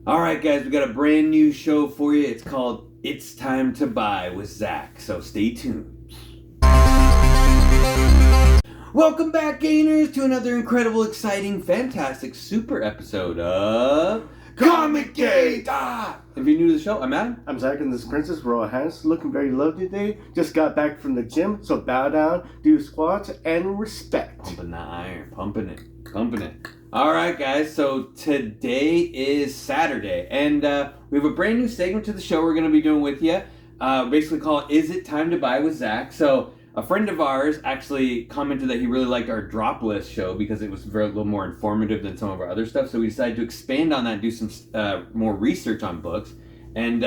All right, guys, we got a brand new show for you. It's called It's Time to Buy with Zach, so stay tuned. Welcome back, Gainers, to another incredible, exciting, fantastic, super episode of Comic Gate! If you're new to the show, I'm Adam. I'm Zach, and this is Princess. We're all hands, looking very lovely today. Just got back from the gym, so bow down, do squats, and respect. Pumping the iron, pumping it. All right, guys, so today is Saturday, and we have a brand new segment to the show we're going to be doing with you. Basically called Is It Time to Buy with Zach? So a friend of ours actually commented that he really liked our drop list show because it was a little more informative than some of our other stuff. So we decided to expand on that and do some more research on books. And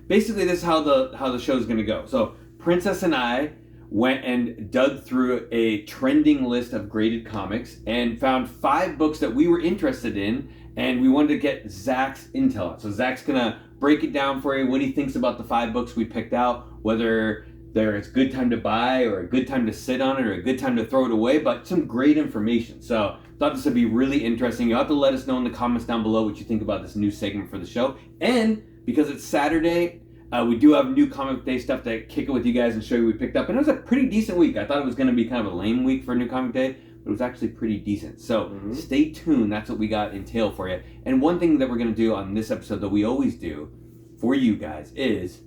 basically this is how the show is going to go. So Princess and I went and dug through a trending list of graded comics and found 5 books that we were interested in, and we wanted to get Zach's intel on. So Zach's gonna break it down for you, what he thinks about the 5 books we picked out, whether it's a good time to buy or a good time to sit on it or a good time to throw it away, but some great information. So thought this would be really interesting. You'll have to let us know in the comments down below what you think about this new segment for the show. And because it's Saturday, we do have new Comic Day stuff to kick it with you guys and show you what we picked up. And it was a pretty decent week. I thought it was going to be kind of a lame week for a new Comic Day, but it was actually pretty decent. So Stay tuned. That's what we got in tail for you. And one thing that we're going to do on this episode that we always do for you guys is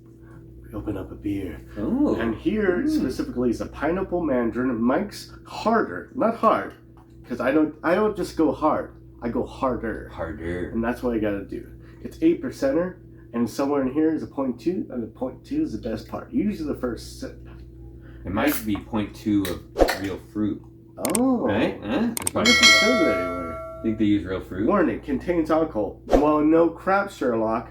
We open up a beer. Oh. And here, specifically, is a Pineapple Mandarin. Mike's harder, not hard, because I don't just go hard. I go harder. Harder. And that's what I got to do. It's 8%er. And somewhere in here is a 0.2, and the 0.2 is the best part. Usually the first sip. It might be 0.2 of real fruit. Oh. Right? I wonder if it says it anywhere. Think they use real fruit? Warning, contains alcohol. Well, no crap, Sherlock.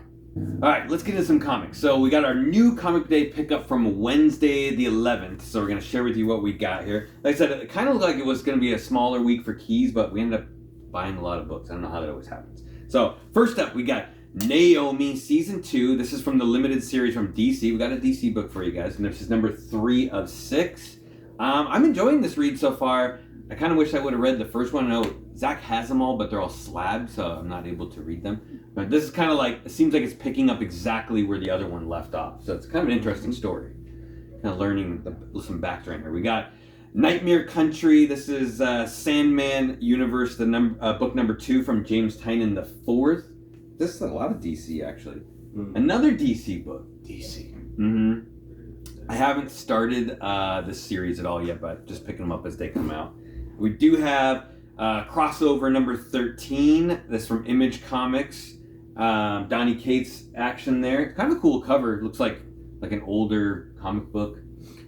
Alright, let's get into some comics. So we got our new Comic Day pickup from Wednesday the 11th. So we're going to share with you what we got here. Like I said, it kind of looked like it was going to be a smaller week for keys, but we ended up buying a lot of books. I don't know how that always happens. So first up, we got Naomi Season 2. This is from the limited series from DC. We got a DC book for you guys, and this is number 3 of 6. I'm enjoying this read so far. I kind of wish I would have read the first one. I know Zach has them all, but they're all slabbed, so I'm not able to read them. But this is kind of like, it seems like it's picking up exactly where the other one left off. So it's kind of an interesting story. Kind of learning some backstory here. We got Nightmare Country. This is Sandman Universe, book number 2 from James Tynion the 4th. This is a lot of DC, actually. Another DC book. DC. I haven't started this series at all yet, but just picking them up as they come out. We do have crossover number 13. This from Image Comics. Donny Cates action there. Kind of a cool cover. It looks like an older comic book.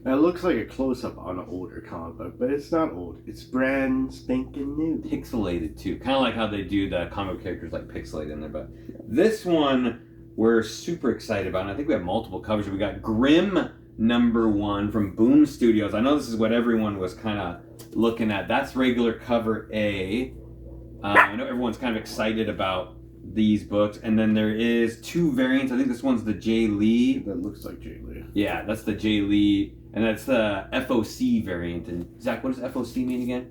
It looks like a close-up on an older comic book, but it's not old. It's brand spanking new. Pixelated, too. Kind of like how they do the comic characters, like pixelated in there. But this one we're super excited about, and I think we have multiple covers. We got Grimm number 1 from Boom Studios. I know this is what everyone was kind of looking at. That's regular cover A. I know everyone's kind of excited about these books. And then there is 2 variants. I think this one's the Jay Lee. That looks like Jay Lee. Yeah, that's the Jay Lee. And that's the FOC variant. And Zach, what does FOC mean again?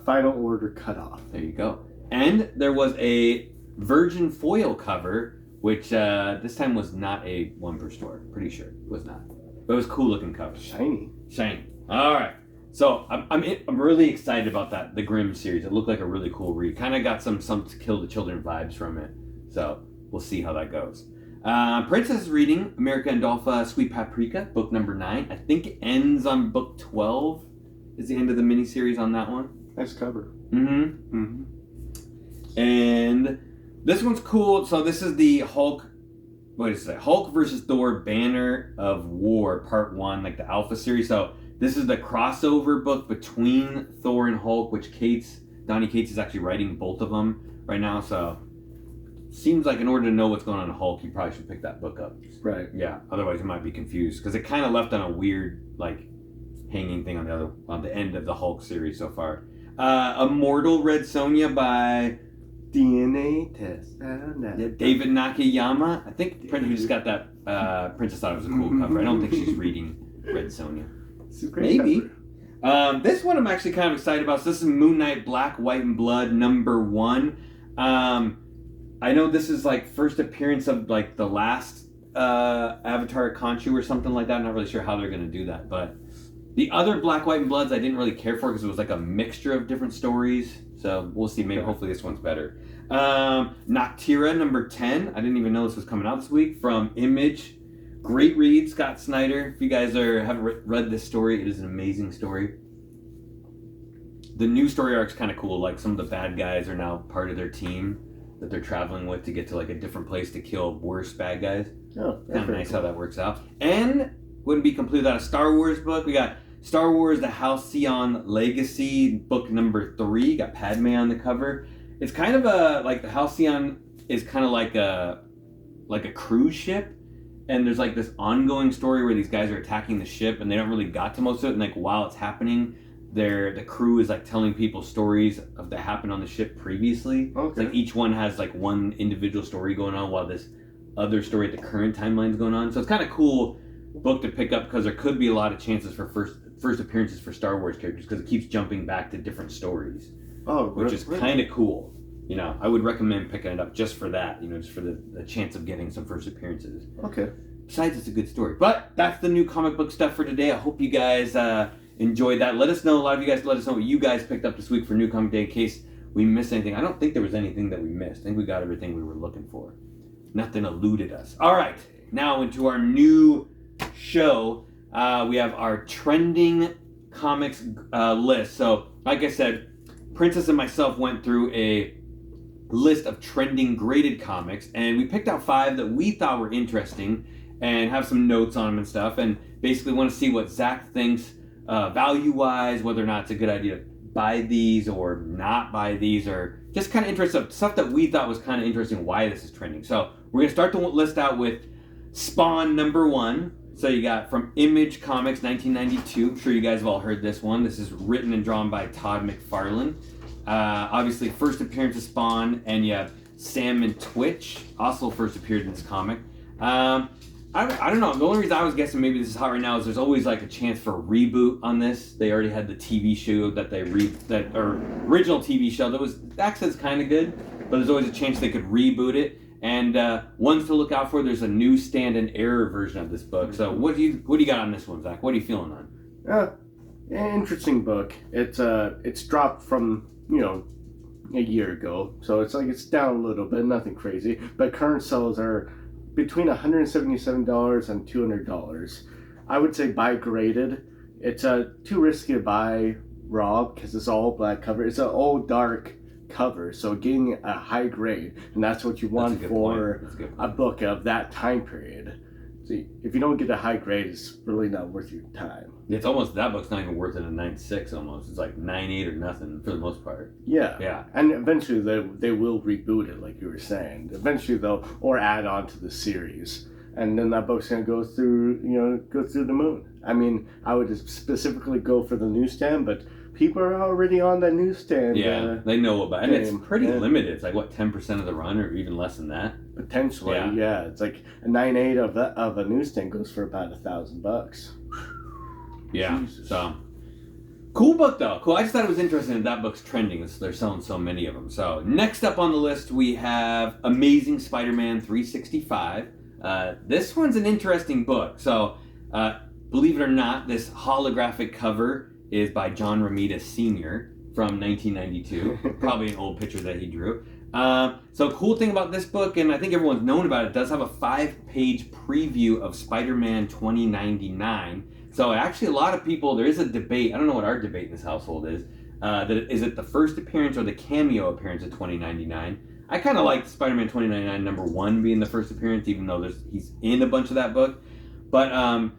Final Order Cutoff. There you go. And there was a Virgin foil cover, which this time was not a one per store. Pretty sure it was not. But it was a cool looking cover. Shiny. All right. So I'm really excited about that, the Grimm series. It looked like a really cool read. Kind of got some to kill the children vibes from it. So we'll see how that goes. Princess is reading America Andolpha Sweet Paprika, book number 9. I think it ends on book 12. Is the end of the miniseries on that one. Nice cover. And this one's cool. So this is the Hulk versus Thor Banner of War Part 1, like the Alpha series. So this is the crossover book between Thor and Hulk, which Donny Cates is actually writing both of them right now. So seems like in order to know what's going on in Hulk, you probably should pick that book up. Right. Yeah. Otherwise, you might be confused because it kind of left on a weird hanging thing on the end of the Hulk series so far. Immortal Red Sonja by DNA test. David Nakayama. I think we just got that. Princess thought it was a cool cover. I don't think she's reading Red Sonja. Maybe. This one I'm actually kind of excited about. So this is Moon Knight Black, White, and Blood number 1. I know this is like first appearance of like the last Avatar Khonshu or something like that. I'm not really sure how they're going to do that, but the other Black, White, and Bloods I didn't really care for because it was like a mixture of different stories. So we'll see. Maybe hopefully this one's better. Noctira number 10. I didn't even know this was coming out this week from Image. Great read, Scott Snyder. If you guys haven't read this story, it is an amazing story. The new story arc's kind of cool. Like some of the bad guys are now part of their team that they're traveling with to get to like a different place to kill worse bad guys. Oh, kind of nice how that works out. And wouldn't be complete without a Star Wars book. We got Star Wars: The Halcyon Legacy, book number 3. Got Padme on the cover. It's kind of the Halcyon is kind of like a cruise ship, and there's like this ongoing story where these guys are attacking the ship, and they don't really got to most of it. And like while it's happening, the crew is like telling people stories of that happened on the ship previously. Okay. It's like each one has like one individual story going on while this other story at the current timeline is going on. So it's kind of cool book to pick up because there could be a lot of chances for first appearances for Star Wars characters because it keeps jumping back to different stories. Oh, which is kind of cool. You know, I would recommend picking it up just for that. You know, just for the chance of getting some first appearances. Okay. Besides, it's a good story. But that's the new comic book stuff for today. I hope you guys enjoyed that. Let us know. A lot of you guys let us know what you guys picked up this week for New Comic Day in case we missed anything. I don't think there was anything that we missed. I think we got everything we were looking for. Nothing eluded us. All right, now into our new show. We have our trending comics list. So, like I said, Princess and myself went through a list of trending graded comics, and we picked out 5 that we thought were interesting and have some notes on them and stuff, and basically want to see what Zach thinks value-wise, whether or not it's a good idea to buy these or not buy these, or just kind of interesting stuff that we thought was kind of interesting why this is trending. So we're going to start the list out with Spawn number 1. So you got from Image Comics 1992. I'm sure you guys have all heard this one. This is written and drawn by Todd McFarlane. Obviously, first appearance of Spawn, and you have Sam and Twitch, also first appeared in this comic. I don't know. The only reason I was guessing maybe this is hot right now is there's always like a chance for a reboot on this. They already had the TV show original TV show that was actually kind of good, but there's always a chance they could reboot it. And ones to look out for. There's a new stand and error version of this book. So what do you got on this one, Zach? What are you feeling on? Interesting book. It's dropped from a year ago, so it's down a little bit, nothing crazy. But current sales are between $177 and $200. I would say buy graded. It's too risky to buy raw because it's all black cover. It's an all dark cover, so getting a high grade, and that's what you want for a book of that time period. See, if you don't get a high grade, it's really not worth your time. It's almost, that book's not even worth it a 9.6 almost. It's like 9.8 or nothing for the most part. Yeah. And eventually they will reboot it, like you were saying. Eventually they'll, or add on to the series. And then that book's gonna go through the moon. I mean, I would specifically go for the newsstand, but people are already on that newsstand. Yeah, they know about it. And it's pretty limited. It's like, what, 10% of the run or even less than that? Potentially, yeah. It's like a 9.8 of a newsstand goes for about $1,000. Yeah, Jesus. So cool book though. Cool. I just thought it was interesting that book's trending. They're selling so many of them. So next up on the list we have Amazing Spider-Man 365. This one's an interesting book. So believe it or not, this holographic cover is by John Romita Sr. from 1992. Probably an old picture that he drew. So cool thing about this book, and I think everyone's known about it, does have a 5-page preview of Spider-Man 2099. So actually a lot of people, there is a debate, I don't know what our debate in this household is, is it the first appearance or the cameo appearance of 2099? I kind of like Spider-Man 2099 number 1 being the first appearance, even though he's in a bunch of that book. But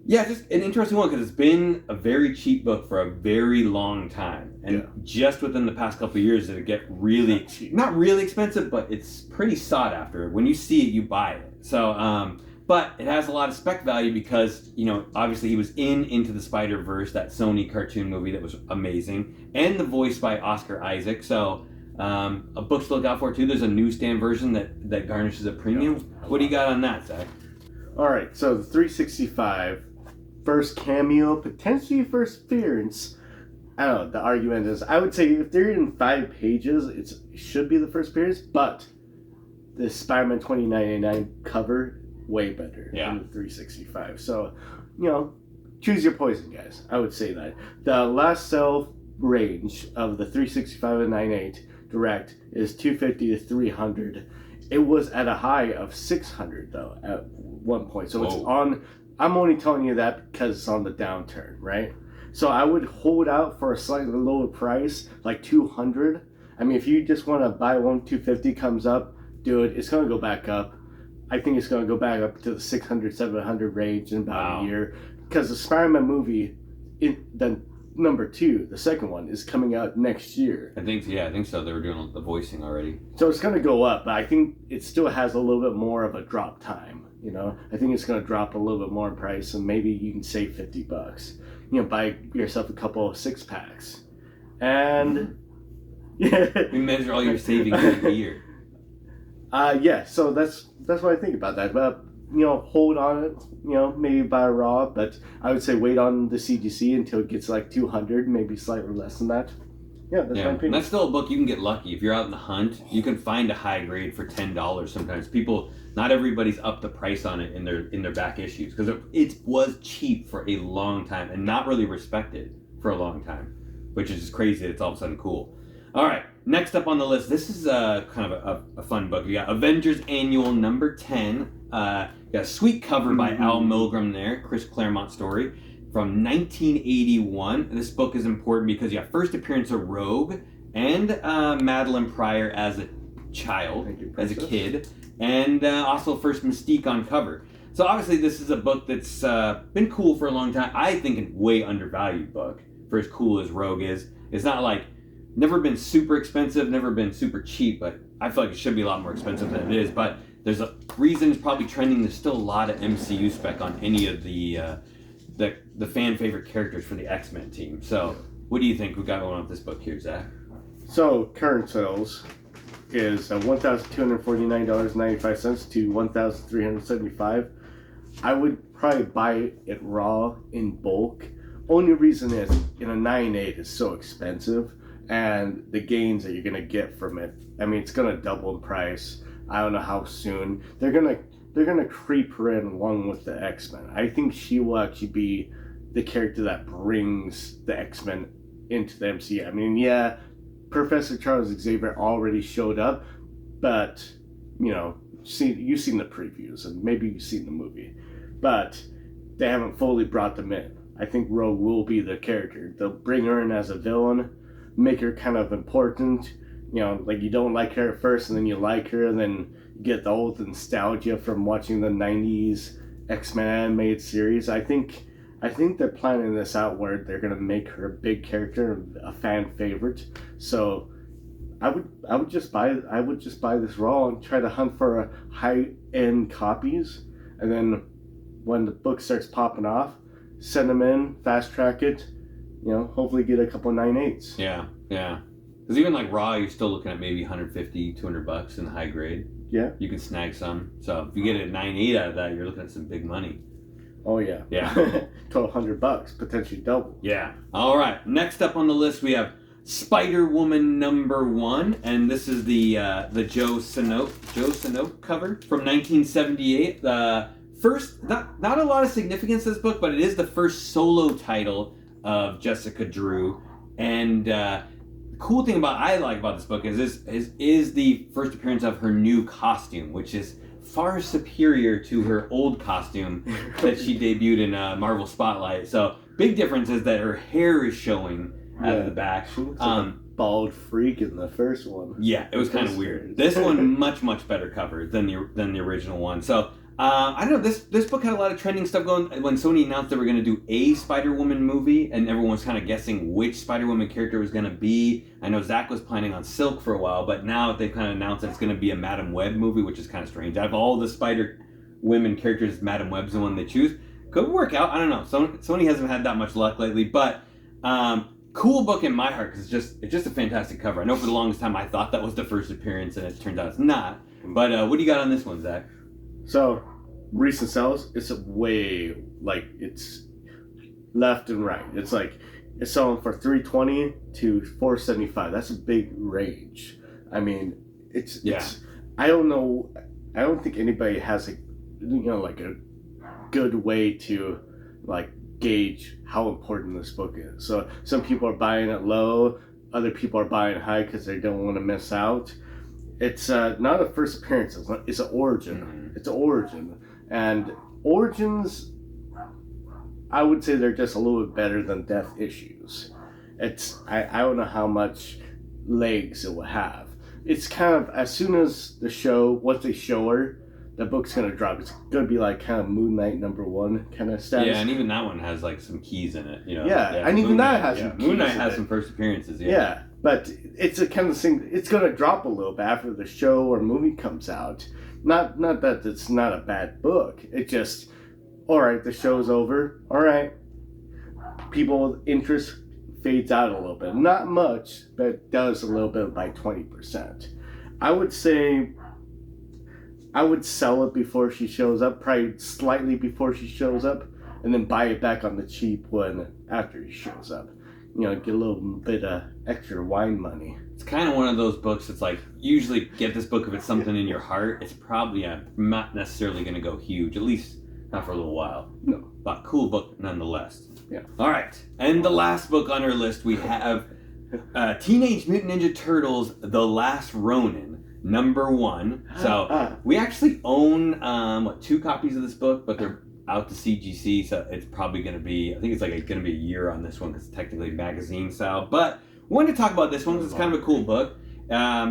yeah, just an interesting one because it's been a very cheap book for a very long time. And just within the past couple of years did it get really, not really expensive, but it's pretty sought after. When you see it, you buy it. So, but it has a lot of spec value because, obviously he was in Into the Spider-Verse, that Sony cartoon movie that was amazing, and the voice by Oscar Isaac. So a book to look out for too. There's a newsstand version that garnishes a premium. What do you got on that, Zach? All right, so the 365, first cameo, potentially first appearance. I don't know, the argument is, I would say if they're in 5 pages, it should be the first appearance, but the Spider-Man 2099 cover way better Yeah. than the 365. So, you know, choose your poison, guys. I would say that. The last sale range of the 365 and 98 direct is 250 to 300. It was at a high of 600 though at one point. So it's on. I'm only telling you that because it's on the downturn, right? So I would hold out for a slightly lower price, like 200. I mean, if you just want to buy one, 250 comes up, do it. It's going to go back up. I think it's going to go back up to the 600, 700 range in about a year. Because the Spider-Man movie, the number 2, the second one, is coming out next year. I think so. They were doing the voicing already. So it's going to go up, but I think it still has a little bit more of a drop time. You know, I think it's going to drop a little bit more in price, and maybe you can save $50. You know, buy yourself a couple of 6-packs, and You measure all your savings in a year. Yeah. So that's what I think about that. But you know, hold on it. You know, maybe buy raw, but I would say wait on the CGC until it gets like 200, maybe slightly less than that. Yeah, that's my opinion. And that's still a book you can get lucky. If you're out in the hunt, you can find a high grade for $10 sometimes. Not everybody's up the price on it in their back issues because it was cheap for a long time and not really respected for a long time, which is just crazy that it's all of a sudden cool. All right, next up on the list, this is kind of a fun book. We got Avengers Annual number 10. You got a sweet cover by Al Milgrom there, Chris Claremont story from 1981. This book is important because you have first appearance of Rogue and Madeline Pryor as a child, as a kid, and also first Mystique on cover. So obviously this is a book that's been cool for a long time. I think a way undervalued book for as cool as Rogue is. It's not like, never been super expensive, never been super cheap, but I feel like it should be a lot more expensive than it is. But there's a reason it's probably trending. There's still a lot of MCU spec on any of the fan favorite characters for the X-Men team. So what do you think we got going on with this book here, Zach? So current sales is $1,249.95 to $1,375. I would probably buy it raw in bulk. Only reason is, in a 9.8 is so expensive, and the gains that you're gonna get from it, I mean, it's gonna double in price. I don't know how soon. They're gonna creep her in along with the X-Men. I think she will actually be the character that brings the X-Men into the MCU. I mean, yeah, Professor Charles Xavier already showed up, but you know, you've seen the previews and maybe you've seen the movie, but they haven't fully brought them in. I think Rogue will be the character. They'll bring her in as a villain, make her kind of important. You know, like you don't like her at first, and then you like her, and then you get the old nostalgia from watching the '90s X-Men animated series. I think they're planning this out where they're gonna make her a big character, a fan favorite. So I would just buy this raw and try to hunt for high end copies, and then when the book starts popping off, send them in, fast track it. You know, hopefully get a couple 9.8s. Yeah. Because even like raw, you're still looking at maybe $150, $200 in the high grade. Yeah. You can snag some. So if you get a 9.8 out of that, you're looking at some big money. Oh yeah. Yeah. $1,200, potentially double. Yeah. All right. Next up on the list, we have Spider-Woman number 1, and this is the Joe Sanoke cover from 1978. First, not a lot of significance to this book, but it is the first solo title of Jessica Drew, and the cool thing I like about this book is the first appearance of her new costume, which is far superior to her old costume that she debuted in Marvel Spotlight. So big difference is that her hair is showing out of the back. She looks like a bald freak in the first one. Yeah, it was kind of weird. This one much better cover than the original one. So I don't know. This book had a lot of trending stuff going when Sony announced they were going to do a Spider-Woman movie, and everyone was kind of guessing which Spider-Woman character was going to be. I know Zach was planning on Silk for a while, but now they've kind of announced that it's going to be a Madam Web movie, which is kind of strange. Out of all the Spider-Women characters, Madam Web's the one they choose. Could work out. I don't know. Sony hasn't had that much luck lately, but cool book in my heart because it's just a fantastic cover. I know for the longest time I thought that was the first appearance, and it turns out it's not. But what do you got on this one, Zach? So, recent sales, it's it's left and right. It's selling for $320 to $475. That's a big range. I mean, it's I don't know. I don't think anybody has a like a good way to like gauge how important this book is. So some people are buying it low, other people are buying it high because they don't want to miss out. It's not a first appearance. It's an origin. Mm-hmm. It's an origin, and origins, I would say they're just a little bit better than death issues. I don't know how much legs it will have. It's kind of as soon as once they show her, the book's gonna drop. It's gonna be like kind of Moon Knight #1 kind of status. Yeah, and even that one has like some keys in it, Yeah, and even that has some keys. Moon Knight has some first appearances. Yeah, but it's a kind of thing. It's gonna drop a little bit after the show or movie comes out. Not that it's not a bad book. It just, all right, the show's over. All right, people interest fades out a little bit. Not much, but it does a little bit by 20%. I would say I would sell it before she shows up, probably slightly before she shows up, and then buy it back on the cheap when after she shows up. Get a little bit of extra wine money. It's kind of one of those books that's like, usually get this book if it's something in your heart. It's probably not necessarily going to go huge, at least not for a little while. No. But cool book nonetheless. Yeah. All right. And the last book on our list, we have Teenage Mutant Ninja Turtles, The Last Ronin. #1. So we actually own 2 copies of this book, but they're out to CGC, so it's probably going to be, I think it's like going to be a year on this one because it's technically magazine style. But we wanted to talk about this one because it's kind of a cool book.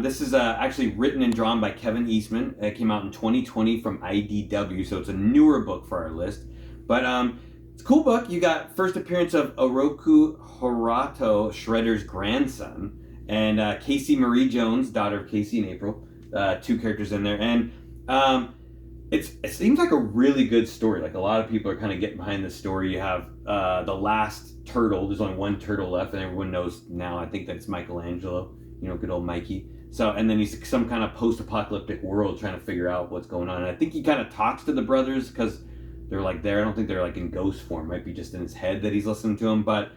This is actually written and drawn by Kevin Eastman. It came out in 2020 from IDW, so it's a newer book for our list. But it's a cool book. You got first appearance of Oroku Horato, Shredder's grandson, and Casey Marie Jones, daughter of Casey and April. 2 characters in there. And it seems like a really good story. Like a lot of people are kind of getting behind this story. You have the last turtle. There's only one turtle left, and everyone knows now. I think that it's Michelangelo. Good old Mikey. So, and then he's some kind of post-apocalyptic world trying to figure out what's going on. And I think he kind of talks to the brothers because they're like there. I don't think they're like in ghost form. It might be just in his head that he's listening to them. But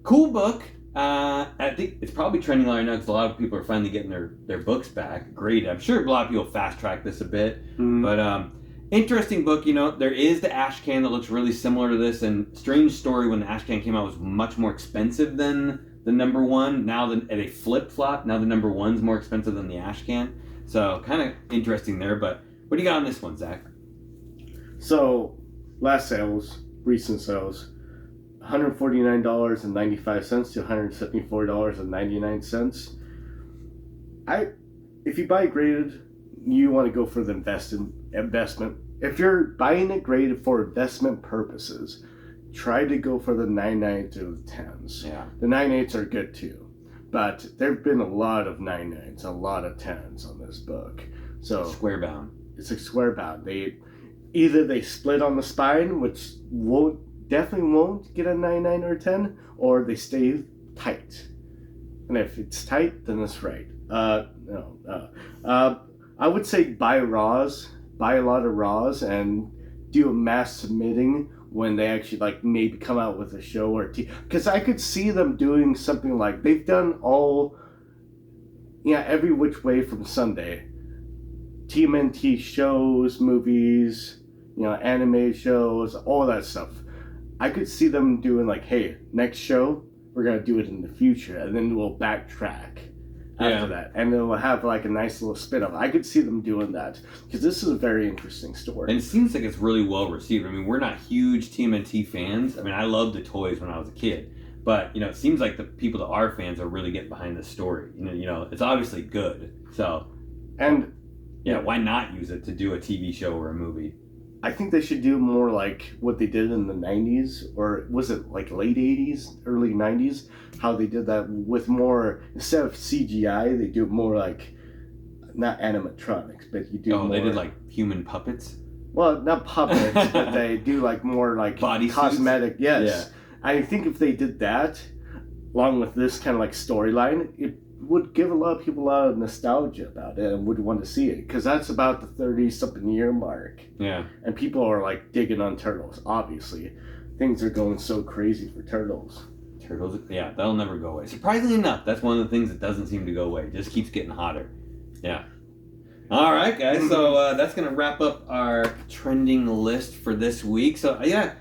cool book. I think it's probably trending right now because a lot of people are finally getting their books back. Great. I'm sure a lot of people fast track this a bit. But interesting book. There is the ash can that looks really similar to this. And strange story, when the ash can came out, was much more expensive than the #1. Now they flip-flop. Now the #1's more expensive than the ash can. So kind of interesting there. But what do you got on this one, Zach? So recent sales, $149.95 to $174.99. If you buy it graded, you want to go for the investment. If you're buying it graded for investment purposes, try to go for the 9.9s or the 10s. Yeah. The 9.8s are good too, but there've been a lot of 9.9s, a lot of 10s on this book. So square bound. It's a square bound. They split on the spine, which definitely won't get a 9.9 or 10, or they stay tight. And if it's tight, then it's right. I would say buy a lot of raws, and do a mass submitting when they actually maybe come out with a show or because I could see them doing something like they've done every which way from Sunday. TMNT shows, movies, anime shows, all that stuff. I could see them doing hey, next show, we're going to do it in the future, and then we'll backtrack after that. And then we'll have a nice little spin-off. I could see them doing that, because this is a very interesting story. And it seems like it's really well received. I mean, we're not huge TMNT fans. I mean, I loved the toys when I was a kid. But, it seems like the people that are fans are really getting behind the story. It's obviously good. So, and why not use it to do a TV show or a movie? I think they should do more like what they did in the 90s, or was it late 80s, early 90s? How they did that with more, instead of CGI, they do more not animatronics, but you do more... they did human puppets? Well, not puppets, but they do more body cosmetic. Suits? Yes. Yeah. I think if they did that, along with this kind of storyline, it would give a lot of people a lot of nostalgia about it and would want to see it, because that's about the 30-something year mark. Yeah. And people are digging on Turtles, obviously. Things are going so crazy for Turtles. Turtles, yeah, that'll never go away. Surprisingly enough, that's one of the things that doesn't seem to go away. It just keeps getting hotter. Yeah. All right, guys. So that's gonna wrap up our trending list for this week. So yeah,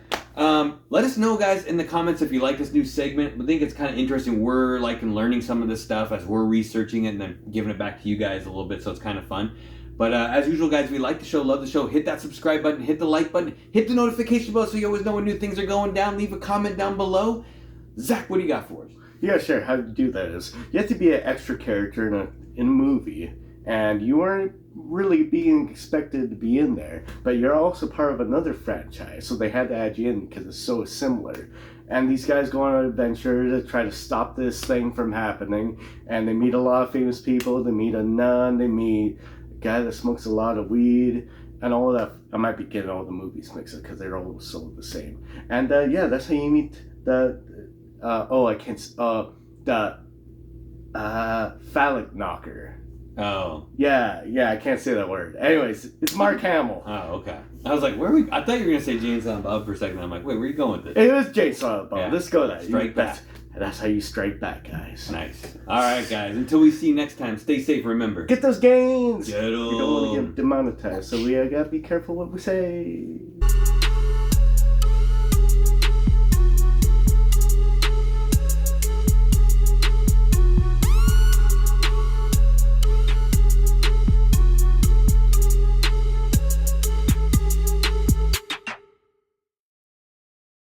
let us know, guys, in the comments if you like this new segment. We think it's kind of interesting. We're learning some of this stuff as we're researching it and then giving it back to you guys a little bit. So it's kind of fun. But as usual, guys, we like the show, love the show. Hit that subscribe button, hit the like button, hit the notification bell so you always know when new things are going down. Leave a comment down below. Zach, what do you got for us? Yeah, sure. How to do that is you have to be an extra character in a movie, and you aren't really being expected to be in there, but you're also part of another franchise, so they had to add you in because it's so similar. And these guys go on an adventure to try to stop this thing from happening, and they meet a lot of famous people. They meet a nun. They meet guy that smokes a lot of weed and all of that. I might be getting all the movies mixed up because they're all so the same. And yeah, that's how you meet the phallic knocker. Oh. Yeah, I can't say that word. Anyways, it's Mark Hamill. Oh, okay. I was like, where are we? I thought you were gonna say James Silent Bob for a second. I'm like, wait, where are you going with this? It was James Silent Bob. Yeah. Let's go there. Strike back. That's how you strike back, guys. Nice. All right, guys. Until we see you next time, stay safe. Remember, Get those gains. Get 'em. We don't want to get demonetized, so we gotta be careful what we say.